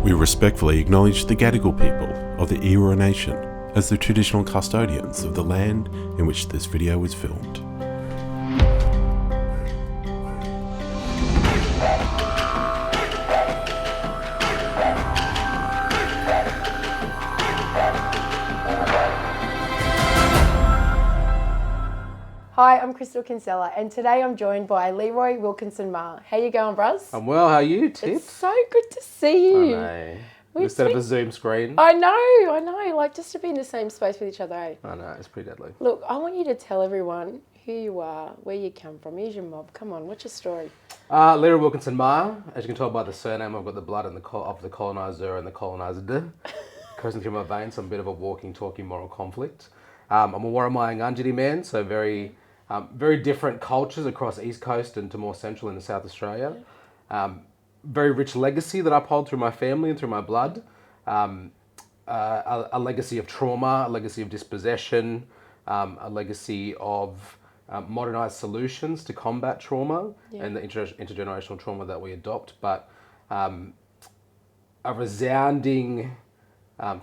We respectfully acknowledge the Gadigal people of the Eora Nation as the traditional custodians of the land in which this video is filmed. Hi, I'm Crystal Kinsella, and today I'm joined by Leroy Wilkinson-Maher. How you going, bruz? I'm well, how are you, Tip? It's so good to see you. I know. Instead of a Zoom screen. I know, like just to be in the same space with each other, eh? I know, it's pretty deadly. Look, I want you to tell everyone who you are, where you come from. Here's your mob. Come on, what's your story? Leroy Wilkinson-Maher. As you can tell by the surname, I've got the blood of the coloniser and the colonised coursing through my veins, so I'm a bit of a walking, talking moral conflict. I'm a Worimi and Ngarrindjeri man, so very different cultures across East Coast and to more central and South Australia. Very rich legacy that I uphold through my family and through my blood. A legacy of trauma, a legacy of dispossession, a legacy of modernised solutions to combat trauma and the intergenerational trauma that we adopt. But a resounding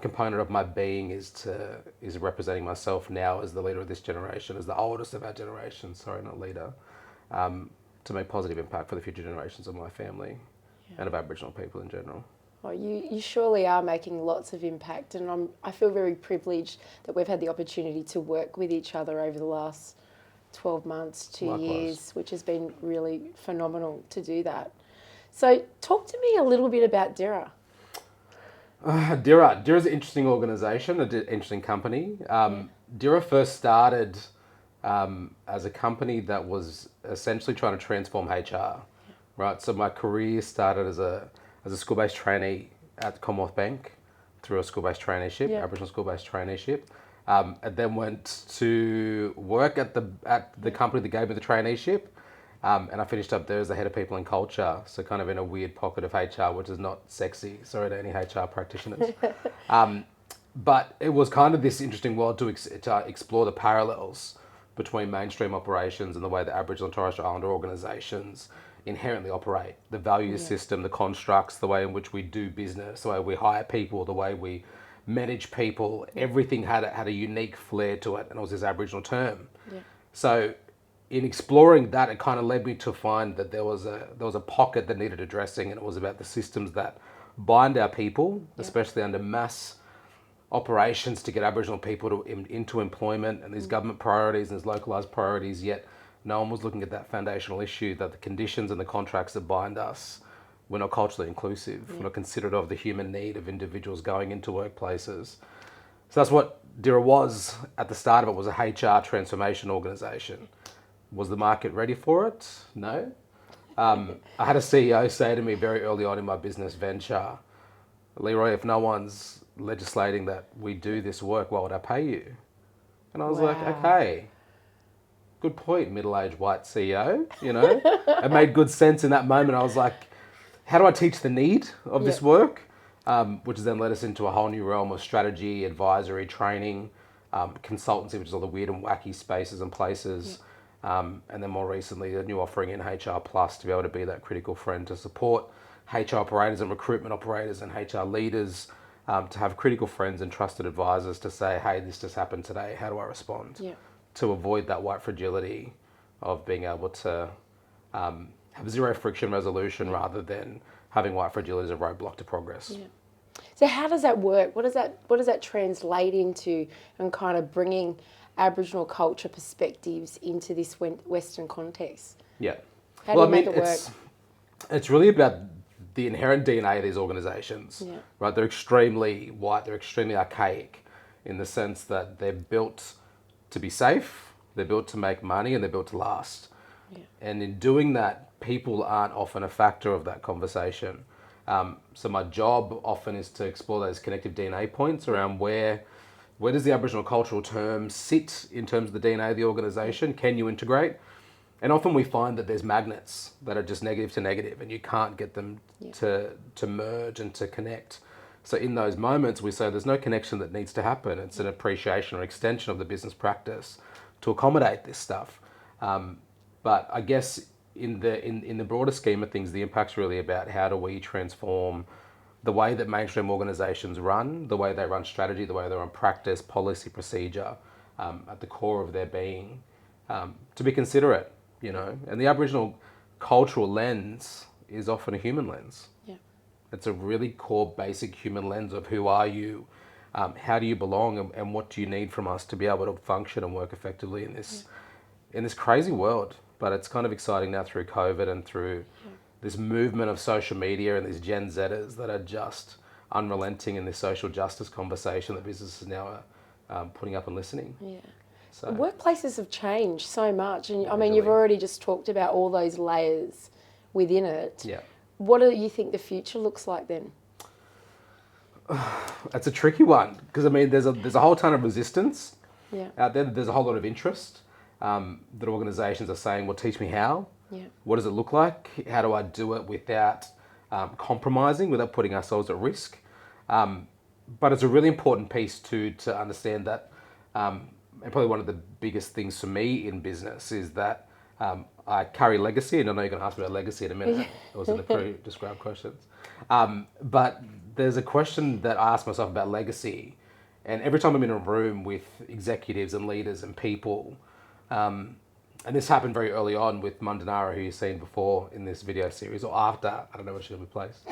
component of my being is representing myself now as the leader of this generation, as the oldest of our generation, not leader, to make positive impact for the future generations of my family and of Aboriginal people in general. Oh, you surely are making lots of impact, and I feel very privileged that we've had the opportunity to work with each other over the last 12 months, 2 years, which has been really phenomenal to do that. So talk to me a little bit about Dhiira. Dhiira is an interesting organisation, an interesting company. Dhiira first started as a company that was essentially trying to transform HR, right? So my career started as a school-based trainee at the Commonwealth Bank through a school-based traineeship, Aboriginal school-based traineeship, and then went to work at the company that gave me the traineeship. And I finished up there as the head of people and culture, so kind of in a weird pocket of HR, which is not sexy. Sorry to any HR practitioners. But it was kind of this interesting world to explore the parallels between mainstream operations and the way the Aboriginal and Torres Strait Islander organisations inherently operate. The value system, the constructs, the way in which we do business, the way we hire people, the way we manage people, everything had a unique flair to it, and it was this Aboriginal term. Yeah. So in exploring that, it kind of led me to find that there was a pocket that needed addressing, and it was about the systems that bind our people, especially under mass operations to get Aboriginal people into employment and these government priorities and these localised priorities, yet no one was looking at that foundational issue that the conditions and the contracts that bind us were not culturally inclusive, were not considerate of the human need of individuals going into workplaces. So that's what Dhiira was at the start of it, was a HR transformation organisation. Was the market ready for it? No. I had a CEO say to me very early on in my business venture, Leroy, if no one's legislating that we do this work, why would I pay you? And I was like, okay, good point, middle-aged white CEO, It made good sense in that moment. I was like, how do I teach the need of this work? Which has then led us into a whole new realm of strategy, advisory, training, consultancy, which is all the weird and wacky spaces and places. And then more recently, a new offering in HR Plus to be able to be that critical friend to support HR operators and recruitment operators and HR leaders, to have critical friends and trusted advisors to say, hey, this just happened today, how do I respond? Yeah. To avoid that white fragility of being able to have zero friction resolution rather than having white fragility as a roadblock to progress. Yeah. So how does that work? What does that translate into, and kind of bringing Aboriginal culture perspectives into this Western context? Yeah. How do you make it work? It's really about the inherent DNA of these organisations, right? They're extremely white, they're extremely archaic in the sense that they're built to be safe, they're built to make money, and they're built to last. Yeah. And in doing that, people aren't often a factor of that conversation. So my job often is to explore those connective DNA points around where does the Aboriginal cultural term sit in terms of the DNA of the organisation? Can you integrate? And often we find that there's magnets that are just negative to negative, and you can't get them to merge and to connect. So in those moments, we say there's no connection that needs to happen. It's an appreciation or extension of the business practice to accommodate this stuff. But I guess in the broader scheme of things, the impact's really about how do we transform the way that mainstream organisations run, the way they run strategy, the way they run practice, policy, procedure, at the core of their being, to be considerate, you know. And the Aboriginal cultural lens is often a human lens. Yeah. It's a really core, basic human lens of who are you, how do you belong, and what do you need from us to be able to function and work effectively in this crazy world. But it's kind of exciting now through COVID and through this movement of social media and these Gen Zers that are just unrelenting in this social justice conversation that businesses now are putting up and listening. Yeah. So, Workplaces have changed so much, and I mean, Majorly. you've already just talked about all those layers within it. yeah. What do you think the future looks like then? It's a tricky one because I mean, there's a whole ton of resistance Yeah. out there. There's a whole lot of interest that organisations are saying, "Well, teach me how. Yeah. What does it look like? How do I do it without compromising, without putting ourselves at risk?" But it's a really important piece to understand that, and probably one of the biggest things for me in business is that I carry legacy, and I know you're going to ask me about legacy in a minute. It was in the pre-described questions. But there's a question that I ask myself about legacy, and every time I'm in a room with executives and leaders and people, and this happened very early on with Ngarrindjeri, who you've seen before in this video series, or after, I don't know when she'll be placed.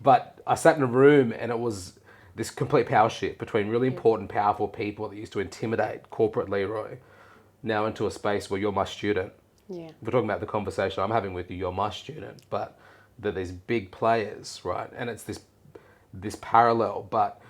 But I sat in a room and it was this complete power shift between really important, powerful people that used to intimidate corporate Leroy, now into a space where you're my student. Yeah. We're talking about the conversation I'm having with you, you're my student, but they're these big players, right? And it's this parallel, but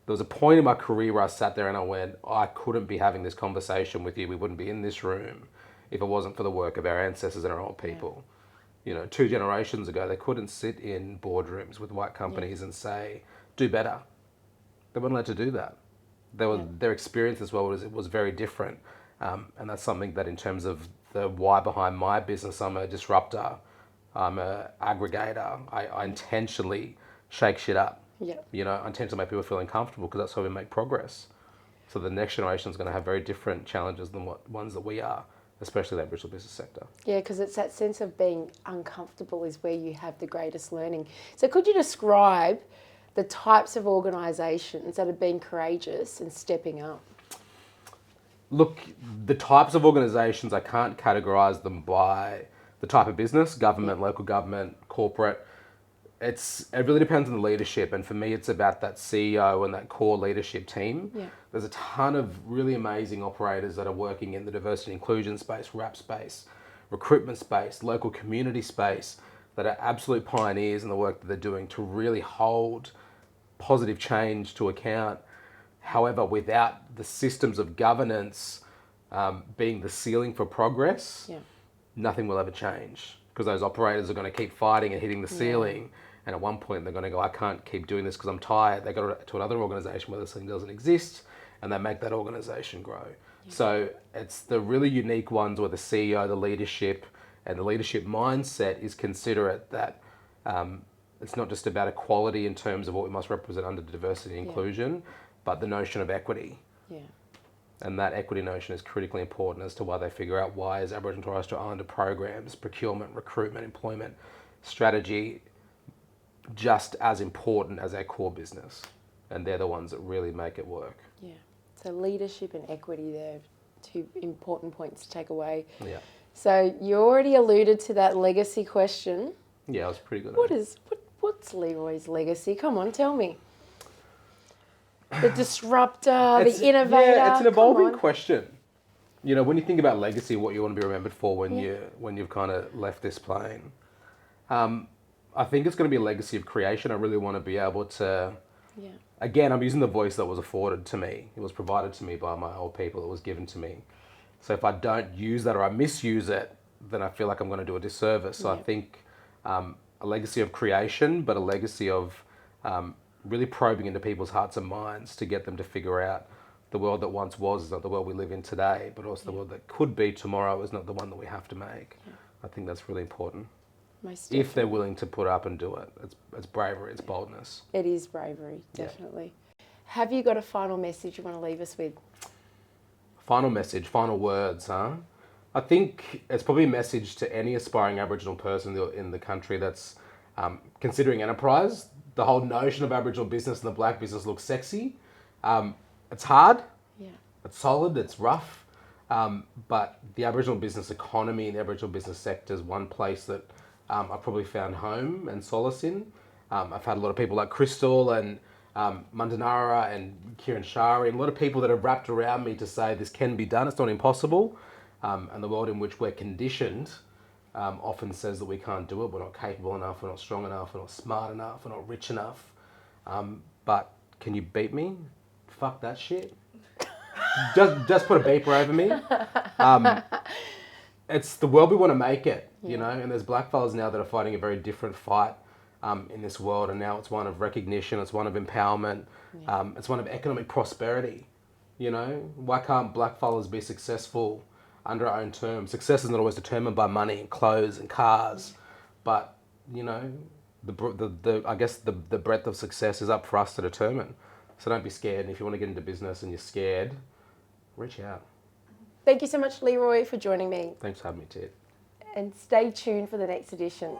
there was a point in my career where I sat there and I went, I couldn't be having this conversation with you. We wouldn't be in this room if it wasn't for the work of our ancestors and our old people. You know, 2 generations ago, they couldn't sit in boardrooms with white companies and say, do better. They weren't allowed to do that. Their experience as well was very different. And that's something that in terms of the why behind my business, I'm a disruptor, I'm an aggregator. I intentionally shake shit up. Yeah. You know, I intend to make people feel uncomfortable because that's how we make progress. So the next generation is going to have very different challenges than ones that we are, especially the Aboriginal business sector. Yeah, because it's that sense of being uncomfortable is where you have the greatest learning. So could you describe the types of organisations that have been courageous and stepping up? Look, the types of organisations, I can't categorise them by the type of business, government, local government, corporate. It really depends on the leadership, and for me it's about that CEO and that core leadership team. Yeah. There's a ton of really amazing operators that are working in the diversity and inclusion space, RAP space, recruitment space, local community space, that are absolute pioneers in the work that they're doing to really hold positive change to account. However, without the systems of governance being the ceiling for progress, nothing will ever change, because those operators are going to keep fighting and hitting the ceiling. And at one point they're going to go, I can't keep doing this because I'm tired. They go to another organisation where the ceiling doesn't exist, and they make that organisation grow. So it's the really unique ones where the CEO, the leadership, and the leadership mindset is considerate that it's not just about equality in terms of what we must represent under diversity and inclusion, but the notion of equity. Yeah. And that equity notion is critically important as to why they figure out why is Aboriginal and Torres Strait Islander programs, procurement, recruitment, employment, strategy just as important as our core business. And they're the ones that really make it work. Yeah. So leadership and equity, they're 2 important points to take away. Yeah. So you already alluded to that legacy question. Yeah, I was pretty good. What's Leroy's legacy? Come on, tell me. The disruptor, the innovator. Yeah, it's an evolving question. You know, when you think about legacy, what you want to be remembered for when you've kind of left this plane. I think it's going to be a legacy of creation. I really want to be able to. Yeah. Again, I'm using the voice that was afforded to me. It was provided to me by my old people. It was given to me. So if I don't use that or I misuse it, then I feel like I'm going to do a disservice. So I think a legacy of creation, but a legacy of really probing into people's hearts and minds to get them to figure out the world that once was is not the world we live in today, but also the world that could be tomorrow is not the one that we have to make. Yeah. I think that's really important. If they're willing to put up and do it. It's bravery, it's boldness. It is bravery, definitely. Yeah. Have you got a final message you want to leave us with? Final message, final words, huh? I think it's probably a message to any aspiring Aboriginal person in the country that's considering enterprise. The whole notion of Aboriginal business and the black business looks sexy. It's hard, it's solid, it's rough, but the Aboriginal business economy and the Aboriginal business sector is one place that I've probably found home and solace in. I've had a lot of people like Crystal and Mundanara and Kieran Shari, and a lot of people that have wrapped around me to say this can be done, it's not impossible. And the world in which we're conditioned often says that we can't do it, we're not capable enough, we're not strong enough, we're not smart enough, we're not rich enough. But can you beat me? Fuck that shit. just put a beeper over me. It's the world we want to make it, you know, and there's blackfellas now that are fighting a very different fight in this world, and now it's one of recognition, it's one of empowerment, it's one of economic prosperity, you know. Why can't blackfellas be successful under our own terms? Success is not always determined by money and clothes and cars, but, you know, I guess the breadth of success is up for us to determine. So don't be scared, and if you want to get into business and you're scared, reach out. Thank you so much, Leroy, for joining me. Thanks for having me, Ted. And stay tuned for the next edition.